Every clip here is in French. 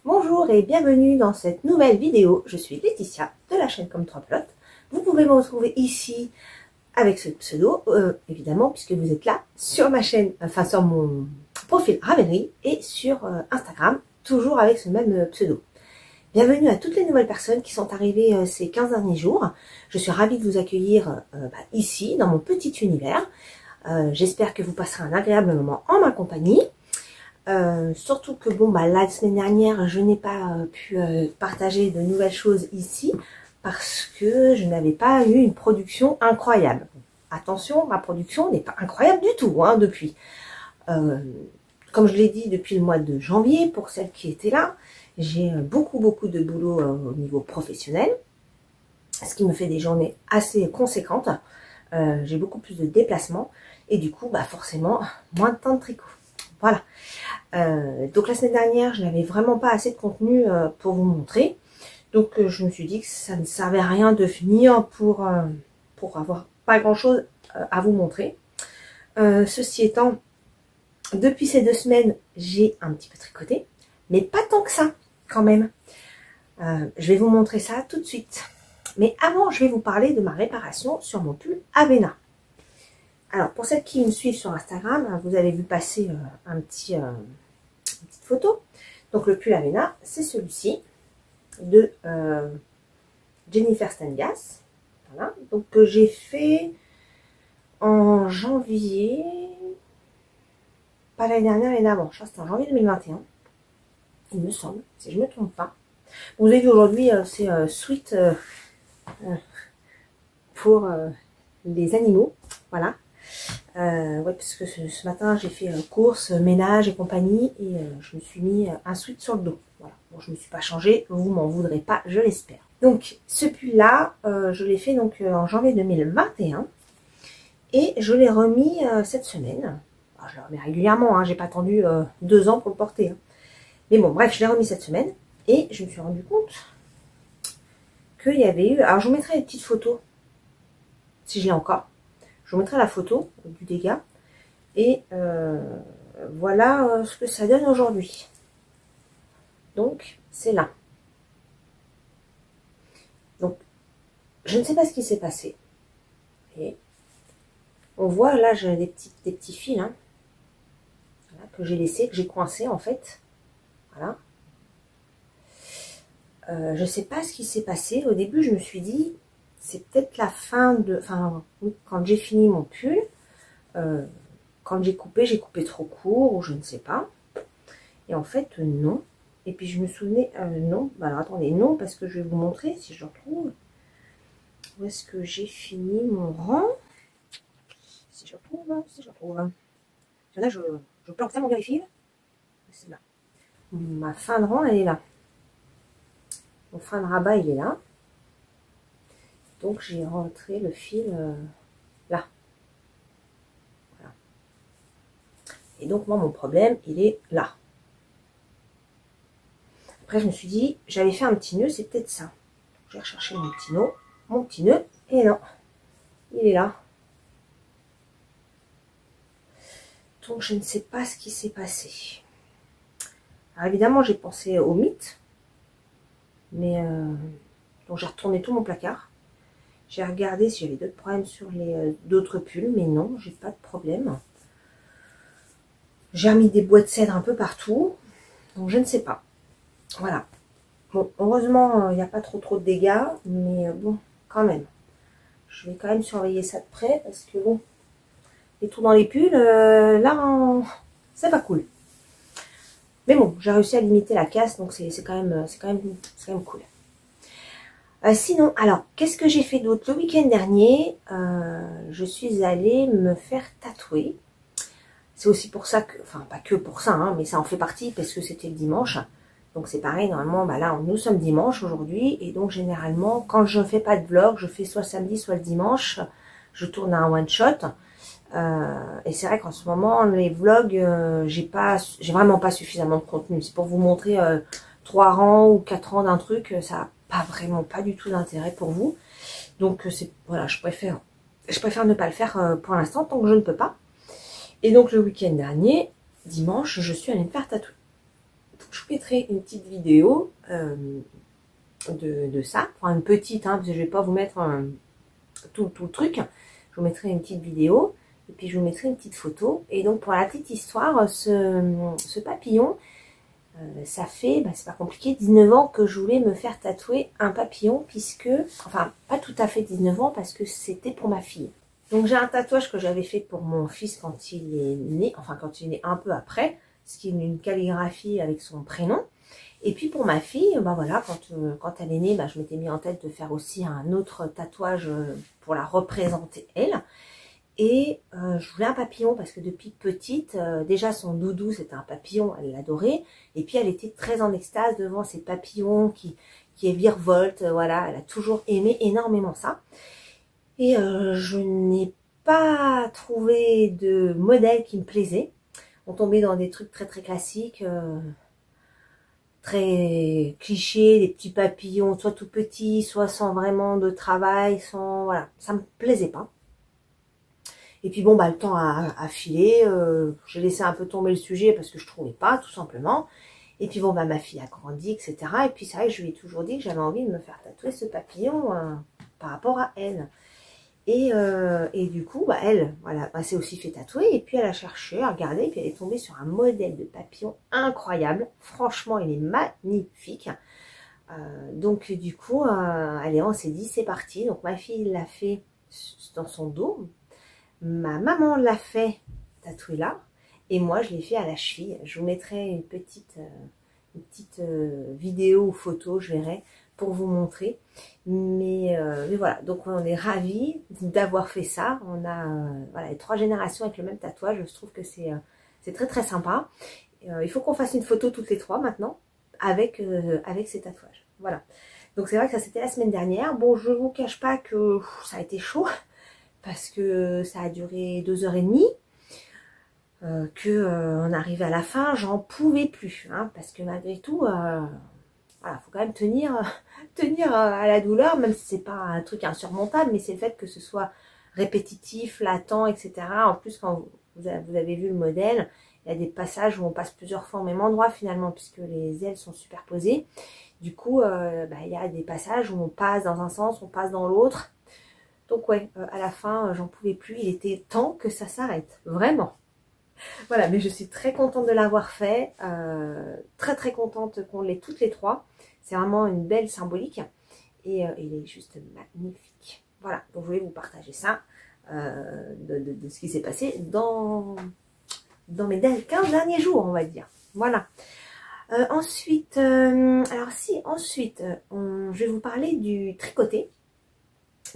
Bonjour et bienvenue dans cette nouvelle vidéo. Je suis Laetitia de la chaîne Comme 3 Plots. Vous pouvez me retrouver ici avec ce pseudo, évidemment, puisque vous êtes là sur ma chaîne, enfin sur mon profil Ravelry et sur Instagram, toujours avec ce même pseudo. Bienvenue à toutes les nouvelles personnes qui sont arrivées ces 15 derniers jours. Je suis ravie de vous accueillir ici, dans mon petit univers. J'espère que vous passerez un agréable moment en ma compagnie. Surtout que la semaine dernière je n'ai pas pu partager de nouvelles choses ici parce que je n'avais pas eu une production incroyable. Attention, ma production n'est pas incroyable du tout depuis. Comme je l'ai dit depuis le mois de janvier, pour celles qui étaient là, j'ai beaucoup de boulot au niveau professionnel, ce qui me fait des journées assez conséquentes. J'ai beaucoup plus de déplacements et du coup forcément moins de temps de tricot. Voilà. Donc la semaine dernière, je n'avais vraiment pas assez de contenu pour vous montrer. Donc je me suis dit que ça ne servait à rien de finir pour avoir pas grand chose à vous montrer. Ceci étant, depuis ces 2 semaines, j'ai un petit peu tricoté, mais pas tant que ça quand même. Je vais vous montrer ça tout de suite. Mais avant, je vais vous parler de ma réparation sur mon pull Avena. Alors, pour celles qui me suivent sur Instagram, vous avez vu passer une petite photo. Donc, le pull Avena, c'est celui-ci de Jennifer Stengas. Voilà. Donc, que j'ai fait en janvier, pas l'année dernière, l'année d'avant. Je crois que c'était en janvier 2021, il me semble, si je ne me trompe pas. Vous avez vu aujourd'hui, c'est Sweet pour les animaux. Voilà. Ouais, parce que ce matin j'ai fait courses, ménage et compagnie et je me suis mis un sweat sur le dos. Voilà. Bon, je ne me suis pas changée, vous m'en voudrez pas, je l'espère. Donc ce pull là, je l'ai fait donc en janvier 2021 et je l'ai remis cette semaine. Alors, je le remets régulièrement, j'ai pas attendu 2 ans pour le porter. Mais bon, bref, je l'ai remis cette semaine et je me suis rendu compte qu'il y avait eu. Alors je vous mettrai les petites photos si je l'ai encore. Je vous mettrai la photo du dégât. Et voilà ce que ça donne aujourd'hui. Donc, c'est là. Donc, je ne sais pas ce qui s'est passé. Et on voit, là, j'ai des petits fils voilà, que j'ai laissés, que j'ai coincés, en fait. Voilà. Je ne sais pas ce qui s'est passé. Au début, je me suis dit, c'est peut-être la fin de... Enfin, oui, quand j'ai fini mon pull, quand j'ai coupé trop court, ou je ne sais pas. Et en fait, non. Et puis, je me souvenais, non. Alors, attendez, non, parce que je vais vous montrer, si je le retrouve. Où est-ce que j'ai fini mon rang? Si je retrouve. Là, je planque tellement bien les fils. C'est là. Ma fin de rang, elle est là. Mon fin de rabat, il est là. Donc, j'ai rentré le fil là. Voilà. Et donc, moi, mon problème, il est là. Après, je me suis dit, j'avais fait un petit nœud, c'est peut-être ça. Je vais rechercher mon petit nœud, et non, il est là. Donc, je ne sais pas ce qui s'est passé. Alors, évidemment, j'ai pensé au mythe, mais donc j'ai retourné tout mon placard. J'ai regardé si j'avais d'autres problèmes sur les d'autres pulls, mais non, j'ai pas de problème. J'ai remis des bois de cèdre un peu partout, donc je ne sais pas. Voilà. Bon, heureusement, il n'y a pas trop de dégâts, mais bon, quand même. Je vais quand même surveiller ça de près, parce que bon, les trous dans les pulls, là, c'est pas cool. Mais bon, j'ai réussi à limiter la casse, donc c'est quand même cool. Sinon, alors, qu'est-ce que j'ai fait d'autre? Le week-end dernier, je suis allée me faire tatouer. C'est aussi pour ça que, enfin, pas que pour ça, mais ça en fait partie, parce que c'était le dimanche. Donc c'est pareil, normalement, là, nous sommes dimanche aujourd'hui, et donc généralement, quand je ne fais pas de vlog, je fais soit samedi, soit le dimanche, je tourne un one-shot. Et c'est vrai qu'en ce moment, les vlogs, j'ai vraiment pas suffisamment de contenu. C'est pour vous montrer 3 rangs ou 4 rangs d'un truc, ça n'a pas du tout d'intérêt pour vous. Donc voilà, je préfère ne pas le faire pour l'instant, tant que je ne peux pas. Et donc le week-end dernier, dimanche, je suis allée me faire tatouer. je vous mettrai une petite vidéo de ça, enfin une petite, hein, parce que je vais pas vous mettre tout le truc. Je vous mettrai une petite vidéo et puis je vous mettrai une petite photo. Et donc pour la petite histoire, ce papillon, ça fait, bah, c'est pas compliqué, 19 ans que je voulais me faire tatouer un papillon, puisque, enfin pas tout à fait 19 ans, parce que c'était pour ma fille. Donc j'ai un tatouage que j'avais fait pour mon fils quand il est né, enfin quand il est né un peu après, ce qui est une calligraphie avec son prénom. Et puis pour ma fille, bah voilà, quand elle est née, bah, je m'étais mis en tête de faire aussi un autre tatouage pour la représenter elle. Et je voulais un papillon parce que depuis petite, déjà son doudou c'était un papillon, elle l'adorait. Et puis elle était très en extase devant ces papillons qui virevoltent, voilà, elle a toujours aimé énormément ça. Et je n'ai pas trouvé de modèle qui me plaisait. On tombait dans des trucs très très classiques, très clichés, des petits papillons, soit tout petits, soit sans vraiment de travail, sans, voilà, ça me plaisait pas. Et puis bon, bah le temps a filé, j'ai laissé un peu tomber le sujet parce que je trouvais pas, tout simplement. Et puis bon, bah ma fille a grandi, etc. Et puis c'est vrai que je lui ai toujours dit que j'avais envie de me faire tatouer ce papillon par rapport à elle. Et du coup, bah elle, voilà, elle s'est aussi fait tatouer. Et puis elle a cherché, a regardé, et puis elle est tombée sur un modèle de papillon incroyable. Franchement, il est magnifique. Donc du coup, allez, on s'est dit, c'est parti. Donc ma fille l'a fait dans son dos. Ma maman l'a fait tatouer là. Et moi, je l'ai fait à la cheville. Je vous mettrai une petite vidéo ou photo, je verrai, pour vous montrer. Mais voilà, donc on est ravis d'avoir fait ça. On a voilà, les 3 générations avec le même tatouage. Je trouve que c'est très très sympa. Il faut qu'on fasse une photo toutes les 3 maintenant avec ces tatouages. Voilà. Donc c'est vrai que ça c'était la semaine dernière. Bon, je vous cache pas que ça a été chaud parce que ça a duré 2h30. On arrivait à la fin, j'en pouvais plus, hein, parce que malgré tout, voilà, faut quand même tenir à la douleur, même si c'est pas un truc insurmontable, mais c'est le fait que ce soit répétitif, latent, etc. En plus, quand vous avez vu le modèle, il y a des passages où on passe plusieurs fois au même endroit finalement, puisque les ailes sont superposées. Du coup, il y a des passages où on passe dans un sens, on passe dans l'autre. Donc ouais, à la fin, j'en pouvais plus. Il était temps que ça s'arrête, vraiment. Voilà, mais je suis très contente de l'avoir fait, très très contente qu'on l'ait toutes les 3. C'est vraiment une belle symbolique et il est juste magnifique. Voilà, donc je voulais vous partager ça, de ce qui s'est passé dans mes 15 derniers jours, on va dire. Voilà. Ensuite, je vais vous parler du tricoté.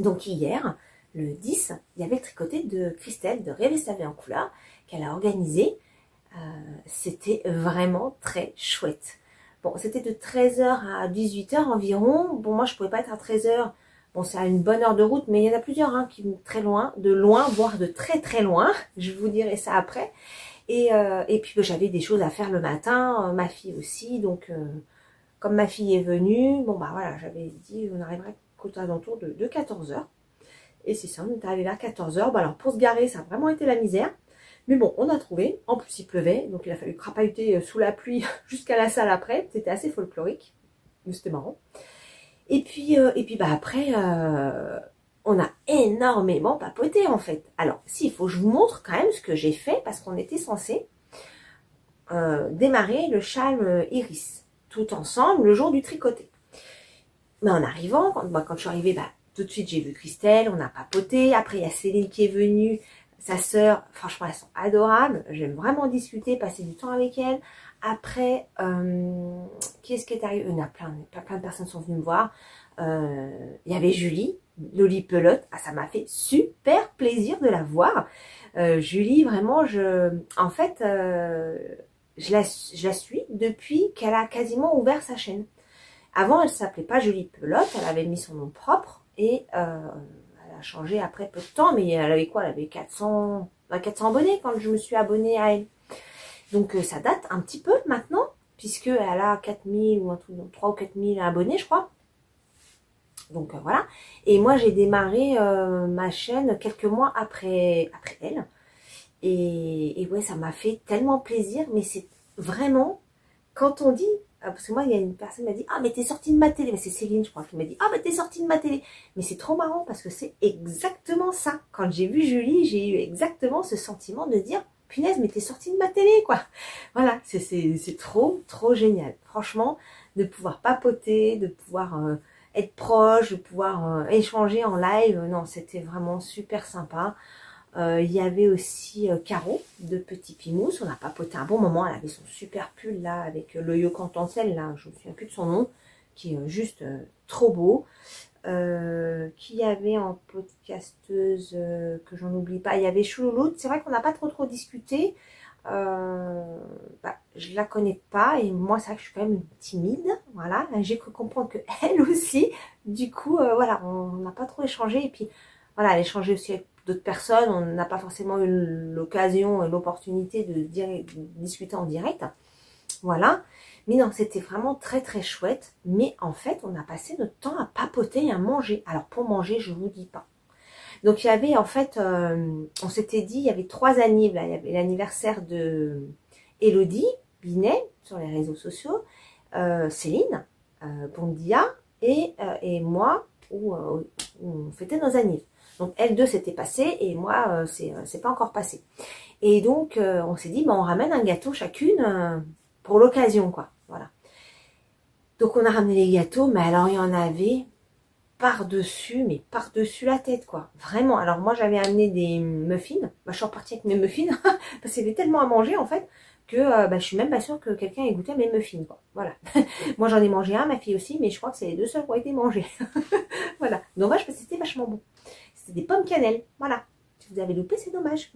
Donc hier, le 10, il y avait le tricoté de Christelle de Rêver sa vie en couleur qu'elle a organisé. C'était vraiment très chouette. Bon, c'était de 13h à 18h environ. Bon, moi, je pouvais pas être à 13h. Bon, c'est à une bonne heure de route, mais il y en a plusieurs hein, qui vont très loin, voire de très très loin. Je vous dirai ça après. Et puis, j'avais des choses à faire le matin, ma fille aussi. Donc, comme ma fille est venue, bon, bah voilà, j'avais dit, on arriverait aux alentours de 14h. Et c'est ça, on est arrivé vers 14h. Bah alors, pour se garer, ça a vraiment été la misère. Mais bon, on a trouvé. En plus, il pleuvait. Donc, il a fallu crapahuter sous la pluie jusqu'à la salle après. C'était assez folklorique. Mais c'était marrant. Et puis après, on a énormément papoté, en fait. Alors, il faut que je vous montre quand même ce que j'ai fait. Parce qu'on était censé démarrer le châle Iris. Tout ensemble, le jour du tricoté. Mais en arrivant, quand je suis arrivée, tout de suite, j'ai vu Christelle. On a papoté. Après, il y a Céline qui est venue. Sa sœur, franchement, elles sont adorables. J'aime vraiment discuter, passer du temps avec elles. Après, qui est-ce qui est arrivé? Il y en a plein de personnes sont venues me voir. Il y avait Julie, Loli Pelote. Ah, ça m'a fait super plaisir de la voir. Julie, vraiment, en fait, je la suis depuis qu'elle a quasiment ouvert sa chaîne. Avant, elle s'appelait pas Julie Pelote. Elle avait mis son nom propre et elle a changé après peu de temps, mais elle avait quoi? Elle avait 400 abonnés quand je me suis abonnée à elle. Donc ça date un petit peu maintenant, puisqu'elle a 4000 ou un truc, donc 3 ou 4000 abonnés, je crois. Donc voilà. Et moi, j'ai démarré ma chaîne quelques mois après elle. Et ouais, ça m'a fait tellement plaisir, mais c'est vraiment quand on dit, parce que moi, il y a une personne qui m'a dit, ah, mais t'es sortie de ma télé. Mais c'est Céline, je crois, qui m'a dit, ah, mais t'es sortie de ma télé. Mais c'est trop marrant parce que c'est exactement ça. Quand j'ai vu Julie, j'ai eu exactement ce sentiment de dire, punaise, mais t'es sortie de ma télé, quoi. Voilà, c'est trop, trop génial. Franchement, de pouvoir papoter, de pouvoir être proche, de pouvoir échanger en live. Non, c'était vraiment super sympa. Il y avait aussi Caro de Petit Pimousse. On a papoté un bon moment. Elle avait son super pull là avec le yokantansel là. Je ne me souviens plus de son nom, qui est juste trop beau. Qui y avait en podcasteuse que j'en oublie pas. Il y avait Choulouloute. C'est vrai qu'on n'a pas trop discuté. Je la connais pas et moi c'est vrai que je suis quand même timide. Voilà. J'ai cru comprendre que elle aussi. Du coup, voilà, on n'a pas trop échangé et puis voilà, elle échangeait aussi avec d'autres personnes, on n'a pas forcément eu l'occasion et l'opportunité de discuter en direct. Voilà. Mais non, c'était vraiment très très chouette. Mais en fait, on a passé notre temps à papoter et à manger. Alors pour manger, je vous dis pas. Donc il y avait en fait, on s'était dit, il y avait 3 annives. Là. Il y avait l'anniversaire de Elodie Binet sur les réseaux sociaux, Céline, Bondia et moi, où on fêtait nos annives. Donc elles deux c'était passé et moi c'est pas encore passé. Et donc on s'est dit on ramène un gâteau chacune pour l'occasion quoi. Voilà. Donc on a ramené les gâteaux, mais alors il y en avait par-dessus, mais par-dessus la tête quoi. Vraiment. Alors moi j'avais amené des muffins. Je suis repartie avec mes muffins parce qu'il y avait tellement à manger en fait que je suis même pas sûre que quelqu'un ait goûté à mes muffins quoi. Voilà. Moi j'en ai mangé un, ma fille aussi, mais je crois que c'est les 2 seuls qui ont été mangés. Voilà. Dommage parce que c'était vachement bon. C'était des pommes cannelle, voilà. Si vous avez loupé, c'est dommage.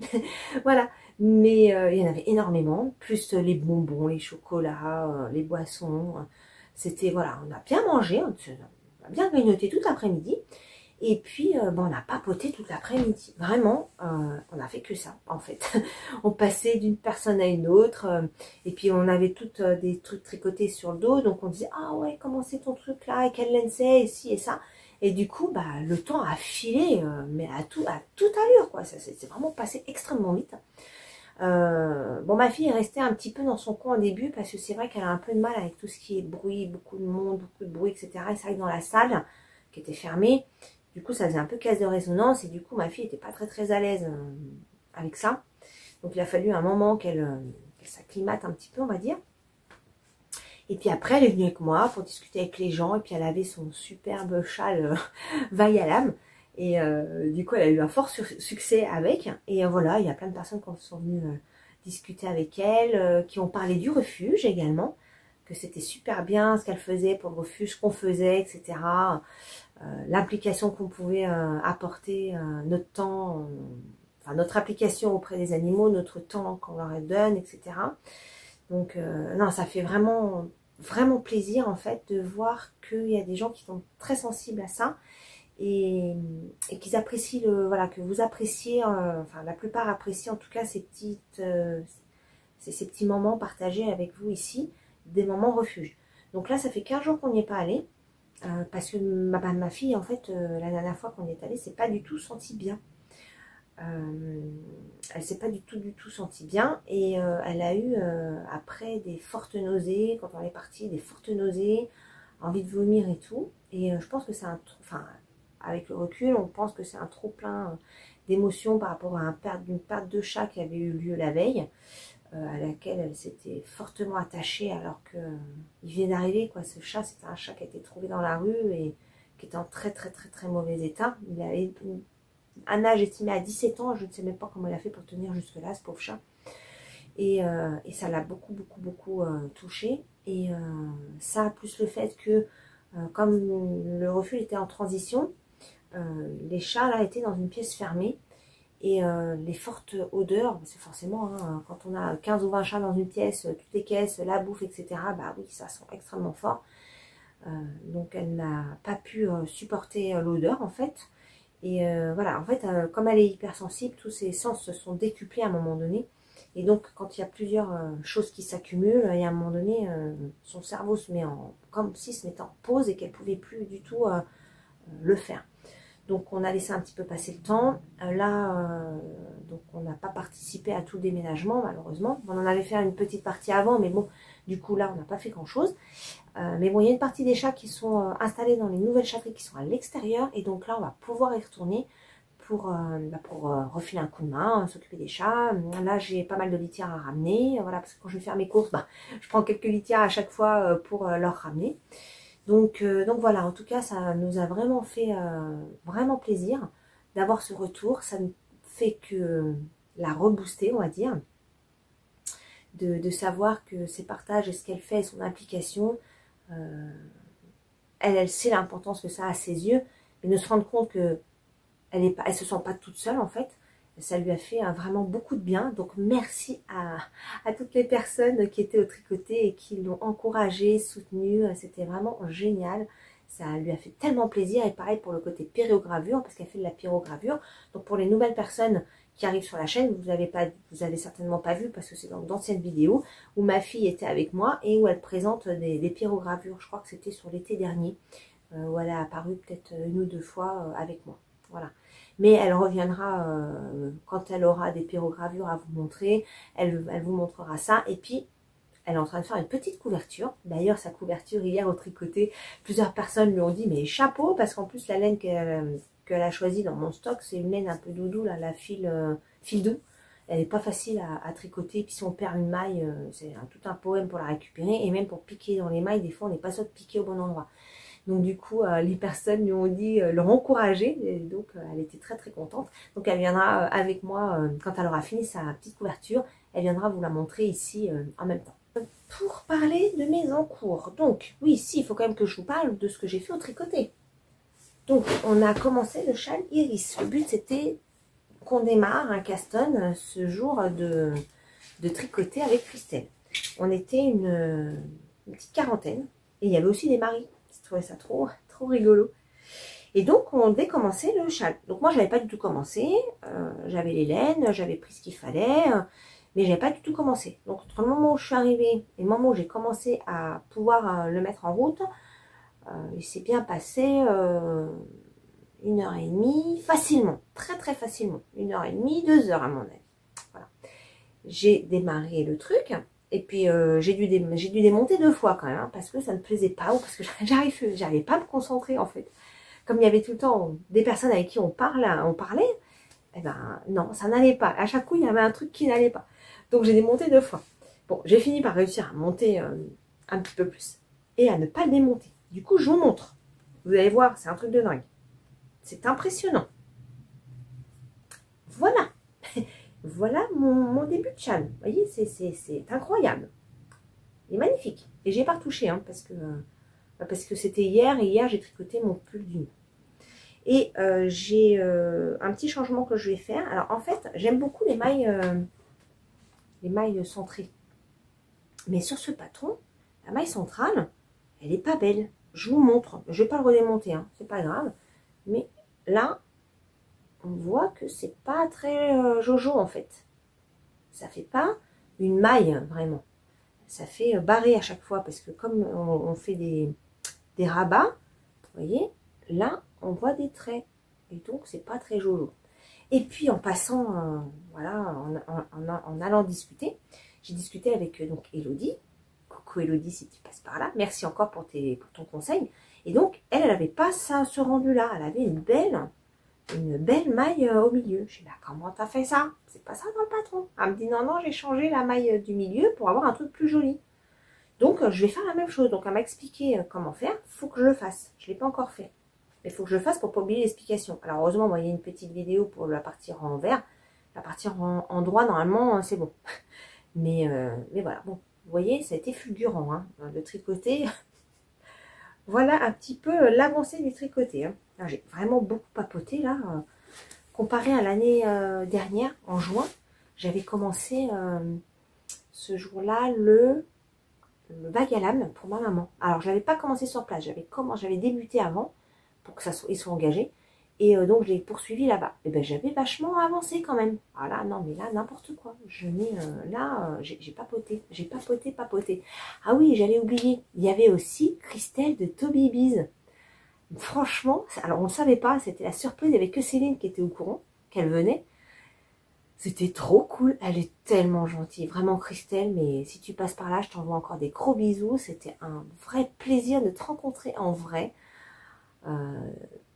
Voilà. Mais il y en avait énormément, plus les bonbons, les chocolats, les boissons. C'était, voilà, on a bien mangé, on a bien grignoté toute l'après-midi. Et puis, on a papoté toute l'après-midi. Vraiment, on a fait que ça, en fait. On passait d'une personne à une autre. Et puis, on avait toutes des trucs tricotés sur le dos. Donc, on disait, ah ouais, comment c'est ton truc là? Et quelle laine c'est? Et ci et ça. Et du coup, le temps a filé, mais à toute allure, quoi. Ça c'est vraiment passé extrêmement vite. Ma fille est restée un petit peu dans son coin au début, parce que c'est vrai qu'elle a un peu de mal avec tout ce qui est bruit, beaucoup de monde, beaucoup de bruit, etc. Et ça arrive dans la salle, qui était fermée. Du coup, ça faisait un peu caisse de résonance, et du coup, ma fille n'était pas très à l'aise avec ça. Donc, il a fallu un moment qu'elle s'acclimate un petit peu, on va dire. Et puis après, elle est venue avec moi pour discuter avec les gens. Et puis elle avait son superbe châle vaille à l'âme. Et du coup, elle a eu un fort succès avec. Et voilà, il y a plein de personnes qui sont venues discuter avec elle, qui ont parlé du refuge également. Que c'était super bien ce qu'elle faisait pour le refuge, ce qu'on faisait, etc. L'implication qu'on pouvait apporter, notre temps, enfin notre application auprès des animaux, notre temps qu'on leur donne, etc. Donc non, ça fait vraiment plaisir en fait de voir qu'il y a des gens qui sont très sensibles à ça et qu'ils apprécient voilà, que vous appréciez, enfin la plupart apprécient en tout cas ces petits moments partagés avec vous ici, des moments refuge. Donc là, ça fait 15 jours qu'on n'y est pas allé parce que ma fille en fait la dernière fois qu'on y est allé, c'est pas du tout senti bien. Elle s'est pas du tout sentie bien et elle a eu après des fortes nausées, quand on est parti, des fortes nausées, envie de vomir et tout. Et je pense que c'est enfin avec le recul, on pense que c'est un trop plein d'émotions par rapport à une perte de chat qui avait eu lieu la veille, à laquelle elle s'était fortement attachée alors que il venait d'arriver quoi. Ce chat, c'était un chat qui a été trouvé dans la rue et qui était en très mauvais état. Il avait un âge estimé à 17 ans, je ne sais même pas comment elle a fait pour tenir jusque là, ce pauvre chat. Et ça l'a beaucoup touché. Et ça, plus le fait que, comme le refuge était en transition, les chats là étaient dans une pièce fermée. Et les fortes odeurs, c'est forcément, hein, quand on a 15 ou 20 chats dans une pièce, toutes les caisses, la bouffe, etc., bah oui, ça sent extrêmement fort. Donc elle n'a pas pu supporter l'odeur en fait. Et voilà, en fait, comme elle est hypersensible, tous ses sens se sont décuplés à un moment donné. Et donc, quand il y a plusieurs choses qui s'accumulent, il y a un moment donné, son cerveau se met comme s'il se mettait en pause et qu'elle ne pouvait plus du tout le faire. Donc, on a laissé un petit peu passer le temps. Donc on n'a pas participé à tout le déménagement, malheureusement. On en avait fait une petite partie avant, mais bon, Du coup, là, on n'a pas fait grand-chose. Mais bon, il y a une partie des chats qui sont installés dans les nouvelles chatteries qui sont à l'extérieur. Et donc là, on va pouvoir y retourner pour refiler un coup de main, s'occuper des chats. Là, j'ai pas mal de litières à ramener. Voilà, parce que quand je vais faire mes courses, je prends quelques litières à chaque fois pour leur ramener. Donc voilà, en tout cas, ça nous a vraiment fait vraiment plaisir d'avoir ce retour. Ça ne fait que la rebooster, on va dire. De savoir que ses partages et ce qu'elle fait et son implication, elle sait l'importance que ça a à ses yeux, mais de se rendre compte que elle se sent pas toute seule en fait, ça lui a fait vraiment beaucoup de bien. Donc merci à toutes les personnes qui étaient au tricoté et qui l'ont encouragée, soutenue, c'était vraiment génial. Ça lui a fait tellement plaisir. Et pareil pour le côté pyrogravure, parce qu'elle fait de la pyrogravure. Donc pour les nouvelles personnes qui arrivent sur la chaîne, vous avez certainement pas vu, parce que c'est dans d'anciennes vidéos où ma fille était avec moi et où elle présente des pyrogravures. Je crois que c'était sur l'été dernier, où elle a apparu peut-être une ou deux fois avec moi. Voilà. Mais elle reviendra quand elle aura des pyrogravures à vous montrer. Elle vous montrera ça. Et puis, elle est en train de faire une petite couverture. D'ailleurs, sa couverture hier au tricoté, plusieurs personnes lui ont dit, mais chapeau, parce qu'en plus, la laine qu'elle a choisie dans mon stock, c'est une laine un peu doudou, là, la fil doux. Elle n'est pas facile à tricoter. Puis si on perd une maille, c'est tout un poème pour la récupérer. Et même pour piquer dans les mailles, des fois, on n'est pas sûr de piquer au bon endroit. Donc du coup, les personnes lui ont dit, l'ont encouragée, et donc elle était très très contente. Donc elle viendra avec moi, quand elle aura fini sa petite couverture, elle viendra vous la montrer ici en même temps. Pour parler de mes encours, donc oui, si, il faut quand même que je vous parle de ce que j'ai fait au tricoté. Donc on a commencé le châle Iris. Le but c'était qu'on démarre un caston ce jour de tricoter avec Christelle. On était une petite quarantaine, et il y avait aussi des maris. Je trouvais ça trop rigolo. Et donc, on devait commencer le châle. Donc, moi, je n'avais pas du tout commencé. J'avais les laines, j'avais pris ce qu'il fallait, mais je n'avais pas du tout commencé. Donc, entre le moment où je suis arrivée et le moment où j'ai commencé à pouvoir le mettre en route, il s'est bien passé 1h30, facilement, très très facilement. 1h30, 2h à mon avis. Voilà. J'ai démarré le truc. Et puis j'ai dû démonter 2 fois quand même, hein, parce que ça ne plaisait pas, ou parce que j'arrivais pas à me concentrer en fait. Comme il y avait tout le temps des personnes avec qui on parlait, eh ben non, ça n'allait pas. À chaque coup, il y avait un truc qui n'allait pas. Donc j'ai démonté 2 fois. Bon, j'ai fini par réussir à monter un petit peu plus et à ne pas le démonter. Du coup, je vous montre. Vous allez voir, c'est un truc de dingue. C'est impressionnant. Voilà. Voilà mon début de châle. Vous voyez, c'est incroyable. Il est magnifique. Et j'ai pas retouché, hein, parce que c'était hier, et hier j'ai tricoté mon pull d'une. Et j'ai un petit changement que je vais faire. Alors en fait, j'aime beaucoup les mailles centrées. Mais sur ce patron, la maille centrale, elle n'est pas belle. Je vous montre. Je vais pas le redémonter, hein, c'est pas grave. Mais là, on voit que c'est pas très jojo en fait. Ça fait pas une maille vraiment. Ça fait barré à chaque fois, parce que comme on fait des rabats, vous voyez, là on voit des traits. Et donc c'est pas très jojo. Et puis en passant, voilà, en allant discuter, j'ai discuté avec donc Elodie. Coucou Elodie si tu passes par là. Merci encore pour ton conseil. Et donc elle n'avait pas ce rendu là. Elle avait une belle maille au milieu. Je dis, bah, comment t'as fait ça? C'est pas ça dans le patron. Elle me dit, non, j'ai changé la maille du milieu pour avoir un truc plus joli. Donc, je vais faire la même chose. Donc, elle m'a expliqué comment faire. Il faut que je le fasse. Je ne l'ai pas encore fait. Mais il faut que je le fasse pour ne pas oublier l'explication. Alors, heureusement, moi, il y a une petite vidéo pour la partie en vert. La partie en droit, normalement, c'est bon. Mais voilà. Bon, vous voyez, ça a été fulgurant, hein, le tricoté. Voilà un petit peu l'avancée du tricoté, hein. J'ai vraiment beaucoup papoté là. Comparé à l'année dernière, en juin, j'avais commencé ce jour-là le vague à l'âme pour ma maman. Alors, j'avais pas commencé sur place, j'avais débuté avant pour que ils soient engagés. Et donc, je l'ai poursuivi là-bas. Et ben, j'avais vachement avancé quand même. Ah là, non, mais là, n'importe quoi. J'ai papoté. J'ai papoté. Ah oui, j'allais oublier. Il y avait aussi Christelle de Toby Biz. Franchement, alors on ne savait pas, c'était la surprise. Il n'y avait que Céline qui était au courant, qu'elle venait. C'était trop cool, elle est tellement gentille, vraiment Christelle, mais si tu passes par là, je t'envoie encore des gros bisous. C'était un vrai plaisir de te rencontrer en vrai.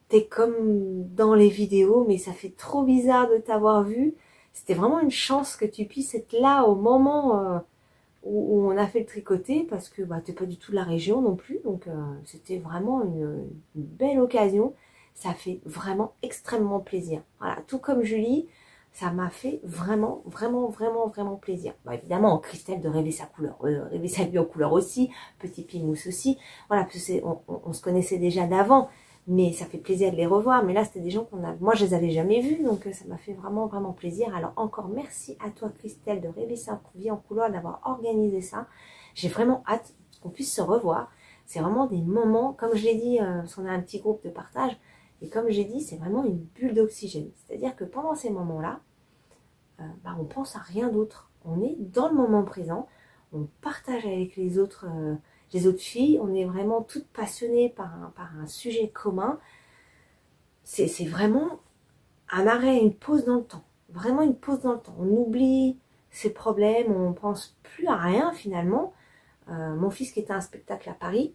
T'es comme dans les vidéos, mais ça fait trop bizarre de t'avoir vu. C'était vraiment une chance que tu puisses être là au moment où on a fait le tricoté, parce que bah, t'es pas du tout de la région non plus, donc c'était vraiment une belle occasion. Ça fait vraiment extrêmement plaisir. Voilà, tout comme Julie, ça m'a fait vraiment, vraiment, vraiment, vraiment plaisir. Bah, évidemment, Christelle de rêver sa couleur, rêver sa vie en couleur aussi, Petit Pimousse aussi. Voilà, parce que on se connaissait déjà d'avant, mais ça fait plaisir de les revoir. Mais là, c'était des gens moi, je les avais jamais vus, donc ça m'a fait vraiment, vraiment plaisir. Alors, encore merci à toi, Christelle, de rêver sa vie en couleur, d'avoir organisé ça. J'ai vraiment hâte qu'on puisse se revoir. C'est vraiment des moments, comme je l'ai dit, parce qu'on a un petit groupe de partage, et comme j'ai dit, c'est vraiment une bulle d'oxygène. C'est-à-dire que pendant ces moments-là, bah, on pense à rien d'autre. On est dans le moment présent, on partage avec les autres filles, on est vraiment toutes passionnées par un sujet commun. C'est vraiment un arrêt, une pause dans le temps. Vraiment une pause dans le temps. On oublie ses problèmes, on pense plus à rien finalement. Mon fils qui était à un spectacle à Paris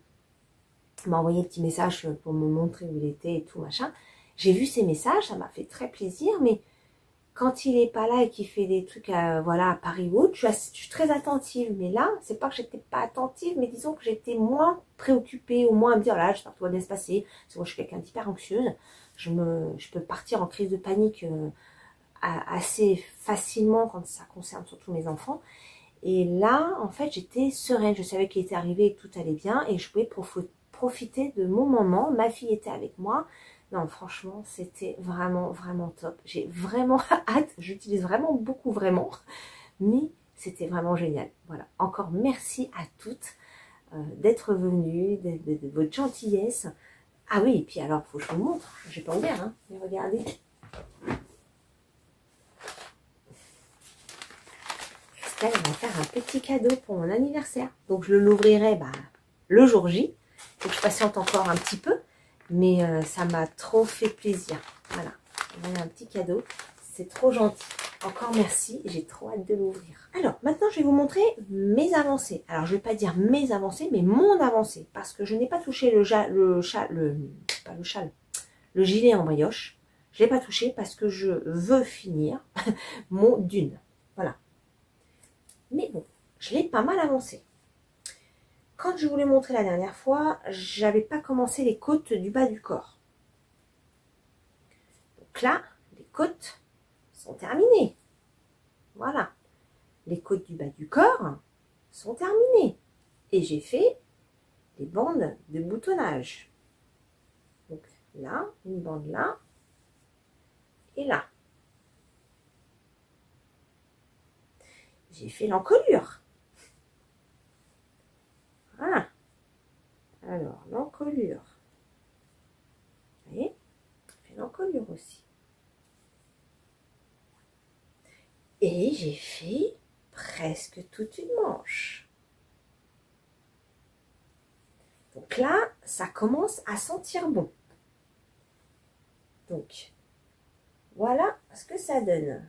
m'a envoyé un petit message pour me montrer où il était et tout machin. J'ai vu ces messages, ça m'a fait très plaisir, mais quand il est pas là et qu'il fait des trucs voilà, à Paris ou autre, je suis très attentive. Mais là, c'est pas que j'étais pas attentive, mais disons que j'étais moins préoccupée, au moins à me dire, là, j'espère que tout va bien se passer. Parce que moi, je suis quelqu'un d'hyper anxieuse. Je peux partir en crise de panique assez facilement quand ça concerne surtout mes enfants. Et là, en fait, j'étais sereine. Je savais qu'il était arrivé et que tout allait bien et je pouvais profiter de mon moment. Ma fille était avec moi. Non, franchement, c'était vraiment, vraiment top. J'ai vraiment hâte. J'utilise vraiment beaucoup, vraiment. Mais c'était vraiment génial. Voilà. Encore merci à toutes d'être venues, de votre gentillesse. Ah oui, et puis alors, faut que je vous montre. J'ai pas ouvert, hein. Mais regardez. Elle va faire un petit cadeau pour mon anniversaire. Donc je l'ouvrirai le jour J. Il faut que je patiente encore un petit peu. Mais ça m'a trop fait plaisir. Voilà. Voilà un petit cadeau. C'est trop gentil. Encore merci. J'ai trop hâte de l'ouvrir. Alors maintenant je vais vous montrer mes avancées. Alors je ne vais pas dire mes avancées, mais mon avancée. Parce que je n'ai pas touché le gilet en brioche. Je ne l'ai pas touché parce que je veux finir mon dune. Voilà. Mais bon, je l'ai pas mal avancé. Quand je vous l'ai montré la dernière fois, j'avais pas commencé les côtes du bas du corps. Donc là, les côtes sont terminées. Voilà. Les côtes du bas du corps sont terminées. Et j'ai fait les bandes de boutonnage. Donc là, une bande là et là. J'ai fait l'encolure. Voilà. Alors, l'encolure. Vous voyez, j'ai fait l'encolure aussi. Et j'ai fait presque toute une manche. Donc là, ça commence à sentir bon. Donc, voilà ce que ça donne.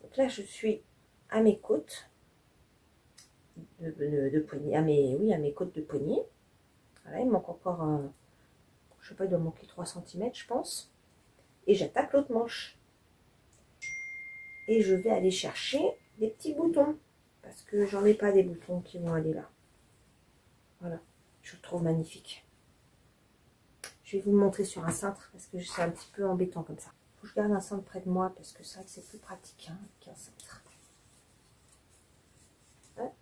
Donc là, je suis à mes côtes de poignet, à mes côtes de poignet. Voilà, il manque encore, je sais pas, il doit manquer 3 cm, je pense. Et j'attaque l'autre manche. Et je vais aller chercher des petits boutons. Parce que j'en ai pas des boutons qui vont aller là. Voilà, je le trouve magnifique. Je vais vous le montrer sur un cintre parce que c'est un petit peu embêtant comme ça. Faut que je garde un cintre près de moi parce que c'est vrai que c'est plus pratique qu'un cintre. Hop.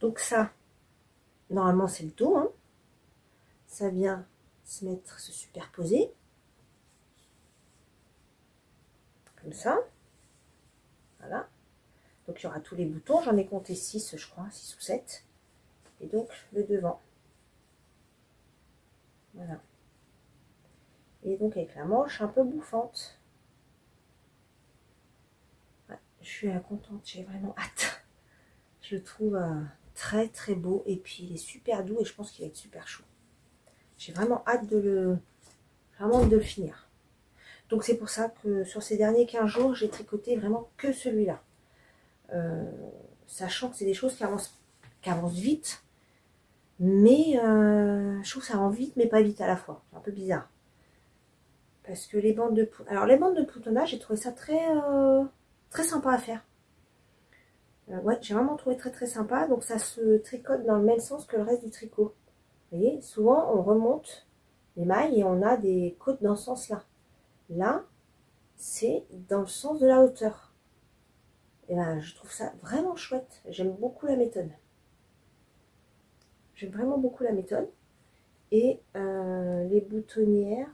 Donc ça, normalement c'est le dos. Hein. Ça vient se superposer. Comme ça. Voilà. Donc il y aura tous les boutons. J'en ai compté 6, je crois, 6 ou 7. Et donc le devant. Voilà. Et donc avec la manche un peu bouffante. Ouais, je suis contente, j'ai vraiment hâte. Je le trouve très beau et puis il est super doux et je pense qu'il va être super chaud. J'ai vraiment hâte de vraiment de le finir. Donc c'est pour ça que sur ces derniers 15 jours, j'ai tricoté vraiment que celui-là. Sachant que c'est des choses qui avancent vite, mais je trouve que ça avance vite, mais pas vite à la fois. C'est un peu bizarre. Parce que les bandes de... Alors les bandes de boutonnage, j'ai trouvé ça très sympa à faire. Ouais, j'ai vraiment trouvé très sympa. Donc ça se tricote dans le même sens que le reste du tricot. Vous voyez, souvent on remonte les mailles et on a des côtes dans ce sens-là. Là, c'est dans le sens de la hauteur. Et ben, je trouve ça vraiment chouette. J'aime beaucoup la méthode. J'aime vraiment beaucoup la méthode. Et les boutonnières,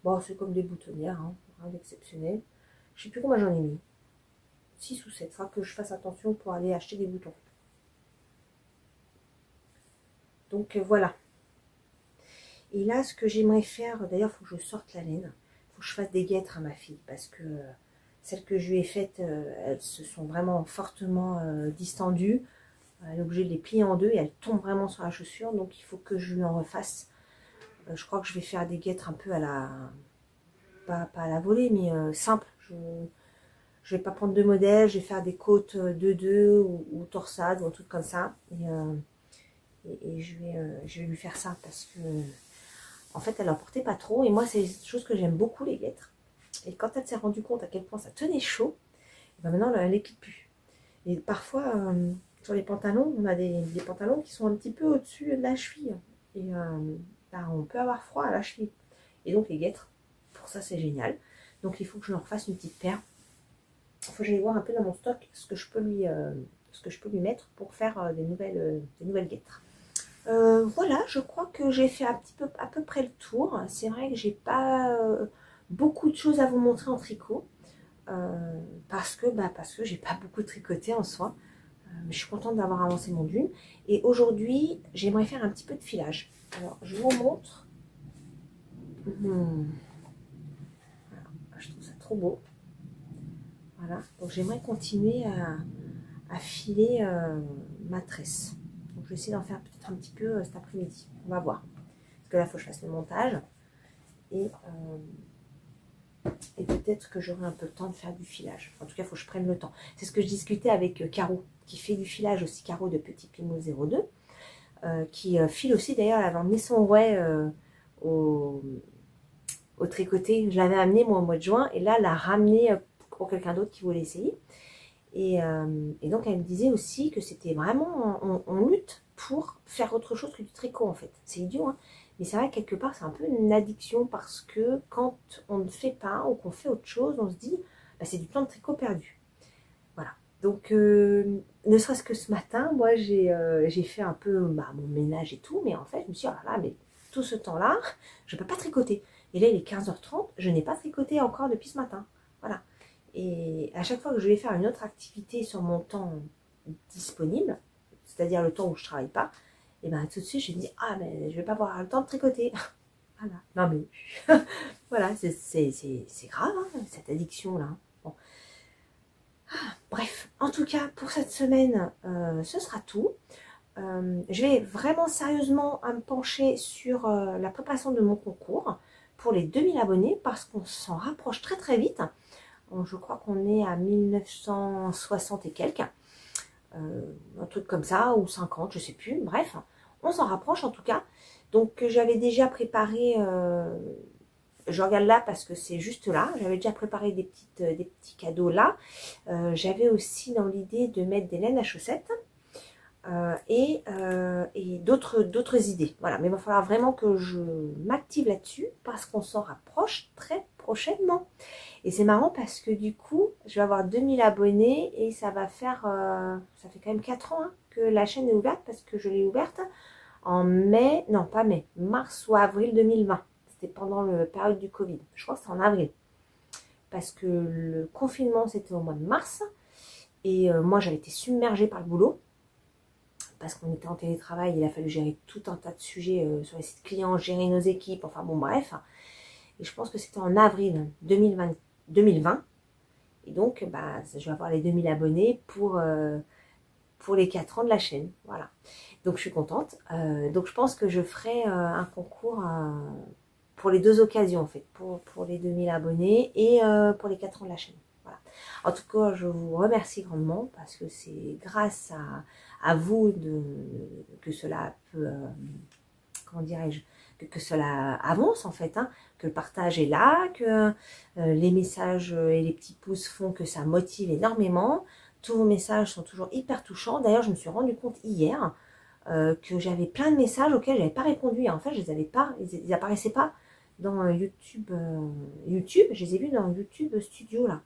bon, c'est comme des boutonnières, hein, rien d'exceptionnel. Je sais plus combien j'en ai mis. 6 ou 7. Il faudra que je fasse attention pour aller acheter des boutons. Donc voilà. Et là, ce que j'aimerais faire, d'ailleurs, il faut que je sorte la laine. Il faut que je fasse des guêtres à ma fille. Parce que celles que je lui ai faites, elles se sont vraiment fortement distendues. Elle est obligée de les plier en deux et elles tombent vraiment sur la chaussure. Donc il faut que je lui en refasse. Je crois que je vais faire des guêtres un peu à la... Pas à la volée, mais simple. Je vais pas prendre de modèle. Je vais faire des côtes 2-2 ou torsades ou un truc comme ça. Et je vais lui faire ça parce que... En fait, elle n'en portait pas trop. Et moi, c'est une chose que j'aime beaucoup, les guêtres. Et quand elle s'est rendue compte à quel point ça tenait chaud, ben maintenant, elle ne les quitte plus. Et parfois, sur les pantalons, on a des pantalons qui sont un petit peu au-dessus de la cheville. Et ben, on peut avoir froid à la cheville. Et donc, les guêtres, pour ça, c'est génial. Donc, il faut que je leur fasse une petite paire. Il faut que j'aille voir un peu dans mon stock ce que je peux lui mettre pour faire des nouvelles guêtres. Voilà, je crois que j'ai fait à peu près le tour. C'est vrai que j'ai pas beaucoup de choses à vous montrer en tricot parce que j'ai pas beaucoup tricoté en soi. Je suis contente d'avoir avancé mon dune. Et aujourd'hui, j'aimerais faire un petit peu de filage. Alors, je vous montre. Voilà, je trouve ça trop beau. Voilà, donc j'aimerais continuer à filer ma tresse. Donc, je vais essayer d'en faire peut-être un petit peu cet après-midi. On va voir. Parce que là, il faut que je fasse le montage. Et peut-être que j'aurai un peu le temps de faire du filage. En tout cas, il faut que je prenne le temps. C'est ce que je discutais avec Caro, qui fait du filage aussi, Caro de Petit Pimo 02, qui file aussi. D'ailleurs, elle avait emmené son rouet au tricoté. Je l'avais amené moi au mois de juin, et là, elle l'a ramené pour quelqu'un d'autre qui voulait essayer. Et donc, elle me disait aussi que c'était vraiment, on lutte pour faire autre chose que du tricot, en fait. C'est idiot, hein. Mais c'est vrai, quelque part, c'est un peu une addiction parce que quand on ne fait pas ou qu'on fait autre chose, on se dit, bah, c'est du temps de tricot perdu. Voilà. Donc, ne serait-ce que ce matin, moi, j'ai fait un peu mon ménage et tout, mais en fait, je me suis dit, oh là là, mais tout ce temps-là, je ne peux pas tricoter. Et là, il est 15h30, je n'ai pas tricoté encore depuis ce matin. Voilà. Et à chaque fois que je vais faire une autre activité sur mon temps disponible, c'est-à-dire le temps où je ne travaille pas, et bien tout de suite je me dis, ah mais je ne vais pas avoir le temps de tricoter. Voilà. Non mais voilà, c'est grave hein, cette addiction là. Bon. Bref, en tout cas pour cette semaine, ce sera tout. Je vais vraiment sérieusement me pencher sur la préparation de mon concours pour les 2000 abonnés parce qu'on s'en rapproche très vite. Je crois qu'on est à 1960 et quelques, un truc comme ça, ou 50, je sais plus, bref, on s'en rapproche en tout cas. Donc j'avais déjà préparé, je regarde là parce que c'est juste là, j'avais déjà préparé des petits cadeaux là. J'avais aussi dans l'idée de mettre des laines à chaussettes et d'autres idées. Voilà, mais il va falloir vraiment que je m'active là-dessus parce qu'on s'en rapproche très prochainement. Et c'est marrant parce que du coup, je vais avoir 2000 abonnés et ça va faire, ça fait quand même 4 ans hein, que la chaîne est ouverte parce que je l'ai ouverte en mai, non pas mai, mars ou avril 2020. C'était pendant la période du Covid. Je crois que c'est en avril. Parce que le confinement, c'était au mois de mars. Et moi, j'avais été submergée par le boulot. Parce qu'on était en télétravail, il a fallu gérer tout un tas de sujets sur les sites clients, gérer nos équipes, enfin bon bref. Et je pense que c'était en avril 2020. Et donc, bah, je vais avoir les 2000 abonnés pour les 4 ans de la chaîne. Voilà. Donc, je suis contente. Donc, je pense que je ferai un concours pour les deux occasions en fait, pour les 2000 abonnés et pour les 4 ans de la chaîne. Voilà. En tout cas, je vous remercie grandement parce que c'est grâce à vous que cela peut, comment dirais-je, que cela avance en fait, hein, que le partage est là, que les messages et les petits pouces font que ça motive énormément. Tous vos messages sont toujours hyper touchants. D'ailleurs, je me suis rendu compte hier que j'avais plein de messages auxquels je n'avais pas répondu. Et en fait, je les avais pas, ils apparaissaient pas dans YouTube. Je les ai vus dans YouTube Studio là.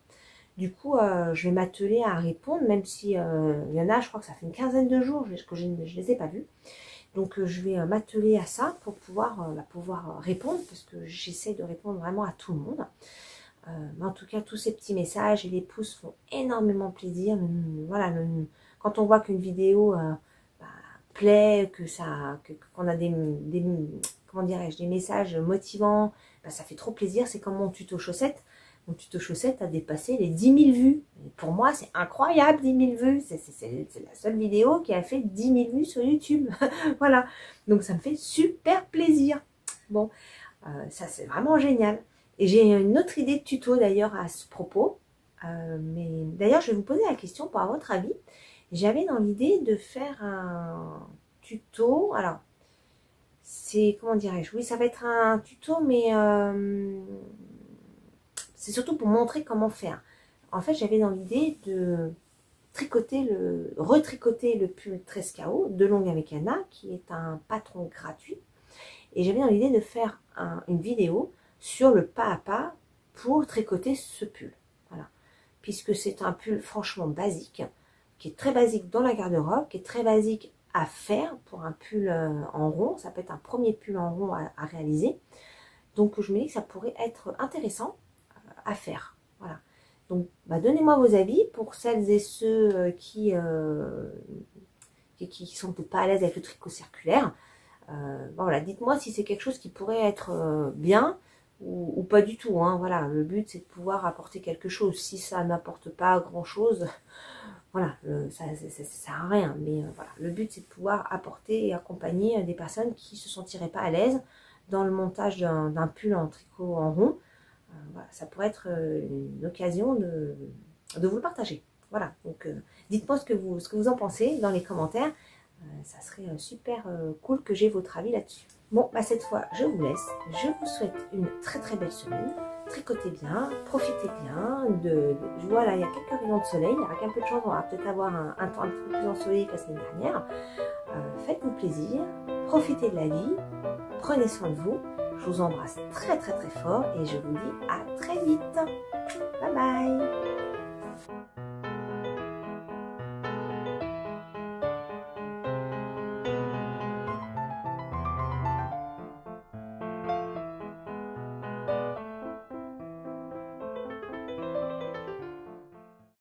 Du coup, je vais m'atteler à répondre, même si il y en a, je crois que ça fait une quinzaine de jours que je ne les ai pas vus. Donc, je vais m'atteler à ça pour pouvoir répondre, parce que j'essaie de répondre vraiment à tout le monde. Mais en tout cas, tous ces petits messages et les pouces font énormément plaisir. Voilà, quand on voit qu'une vidéo plaît, qu'on a comment dirais-je, des messages motivants, ça fait trop plaisir. C'est comme mon tuto chaussettes. Mon tuto chaussettes a dépassé les 10 000 vues. Et pour moi, c'est incroyable, 10 000 vues. C'est la seule vidéo qui a fait 10 000 vues sur YouTube. Voilà. Donc, ça me fait super plaisir. Bon, ça, c'est vraiment génial. Et j'ai une autre idée de tuto d'ailleurs à ce propos. Mais d'ailleurs, je vais vous poser la question pour avoir votre avis. J'avais dans l'idée de faire un tuto. Alors, c'est, comment dirais-je? Oui, ça va être un tuto, mais c'est surtout pour montrer comment faire. En fait, j'avais dans l'idée de retricoter le pull 13KO de Longue Americana, qui est un patron gratuit. Et j'avais dans l'idée de faire une vidéo sur le pas à pas pour tricoter ce pull. Voilà. Puisque c'est un pull franchement basique, qui est très basique dans la garde-robe, qui est très basique à faire pour un pull en rond. Ça peut être un premier pull en rond à réaliser. Donc, je me dis que ça pourrait être intéressant à faire. Voilà. Donc, donnez-moi vos avis pour celles et ceux qui sont peut-être pas à l'aise avec le tricot circulaire. Voilà, dites-moi si c'est quelque chose qui pourrait être bien ou pas du tout. Hein. Voilà, le but c'est de pouvoir apporter quelque chose. Si ça n'apporte pas grand-chose, voilà, ça sert à rien. Mais voilà, le but c'est de pouvoir apporter et accompagner des personnes qui se sentiraient pas à l'aise dans le montage d'un pull en tricot en rond. Voilà, ça pourrait être une occasion de vous le partager. Voilà, donc dites-moi ce que vous en pensez dans les commentaires. Ça serait super cool que j'ai votre avis là-dessus. Bon, cette fois, je vous laisse. Je vous souhaite une très très belle semaine. Tricotez bien, profitez bien. Voilà, il y a quelques rayons de soleil. Avec un peu de chance, on va peut-être avoir un temps un petit peu plus ensoleillé que la semaine dernière. Faites-vous plaisir, profitez de la vie, prenez soin de vous. Je vous embrasse très très très fort et je vous dis à très vite. Bye bye.